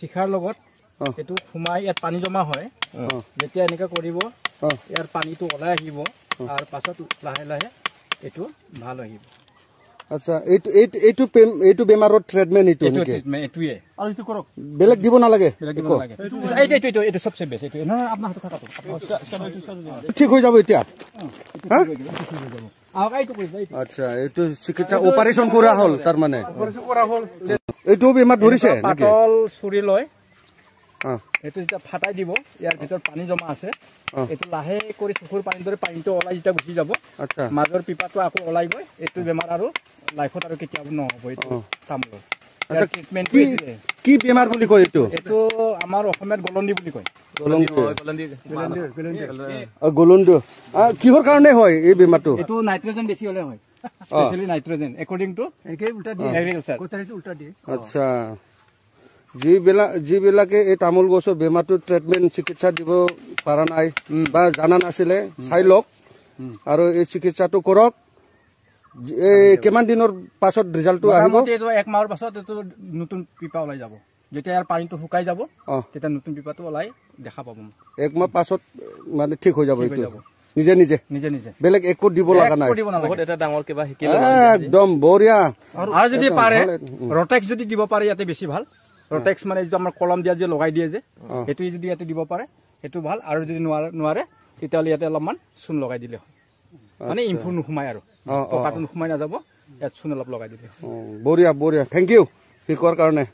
শিখাৰ লগত এটো খুমাই ইয়াত পানী জমা হয় যেতিয়া এনেকা কৰিব ইয়াৰ পানীটো ওলাই আহিব আৰু পাছত লাহে লাহে এটো ভাল আহিব আচ্ছা এইটো বেমাৰৰ ট্ৰিটমেন্ট এইটো নেকি এটোয়ে আৰু এটো কৰক বেলেগ দিব নালাগে এইটো সবচে বেষ্ট এটো না আপোনাৰ হাতত থাকাটো ঠিক হৈ যাব এতিয়া আচ্ছা এইটো চিকিৎসা অপাৰেশন কৰা হল তাৰ মানে অপাৰেশন কৰা হল এইটো বেমাৰ ধৰিছে নেকি পাতল চুৰি লয় এটো যেটা ফাটাই দিব ইয়াৰ ভিতৰত পানী জমা আছে এটো লাহে কৰি চকুৰ পানী দৰে পানীটো ওলাই যেটা গুছি যাব আচ্ছা মাজৰ পিপাটো আকৌ ওলাই গৈ এটো বেমাৰ আৰু লাইফত আৰু কেতিয়াও নহব এটো তামুলৰ ট্ৰিটমেন্ট কি বেমাৰ বুলি কয় এটো এটো আমাৰ অসমত গলন্দি বুলি কয় গলন্দি কিহৰ কাৰণে হয় এই বেমাৰটো এটো নাইট্ৰজেন বেছি হলে হয় স্পেশালি নাইট্ৰজেন অকৰ্ডিং টু একে উল্টা দিয়ে এগ্ৰিকালচাৰ কোথায় উল্টা দিয়ে আচ্ছা যিবিলাকে এই তামোল গছৰ বেমাৰটো ট্ৰিটমেন্ট চিকিৎসা দিব পৰা নাই বা জানা নাছিলে চাই লওক আৰু এই চিকিৎসাটো কৰক কিমান দিনৰ পাছত ৰিজাল্টটো আহিব এটো এক মাহৰ পাছত এটো নতুন পিপা ওলাই যাব যেতিয়া ইয়াৰ পানীটো শুকাই যাব তেতিয়া নতুন পিপাটো ওলাই দেখা পাব এক মাহ পাছত মানে ঠিক হৈ যাব এইটো নিজে নিজে বেলেগ একো দিব লাগা নাই বহুত এটা ডাঙৰ কিবা শিকিলে একদম বঢ়িয়া আৰু যদি পাৰে ৰটেক্স যদি দিব পাৰে ইয়াতে বেছি ভাল ৰটেক্স মানে যেটো আমাৰ কলম দিয়া যে লগাই দিয়ে যে এটো যদি ইয়াতে দিব পাৰে এটো ভাল আৰু যদি নোৱাৰে তেতিয়ালে ইয়াতে অলপমান চুন লগাই দিলে হয় মানে ইমপ্ৰুভ নুখুমাই আৰু পকাটো নুখুমাই না যাব ইয়াত চুন অলপ লগাই দিলে বঢ়িয়া থ্যাংক ইউ শিকোৱাৰ কাৰণে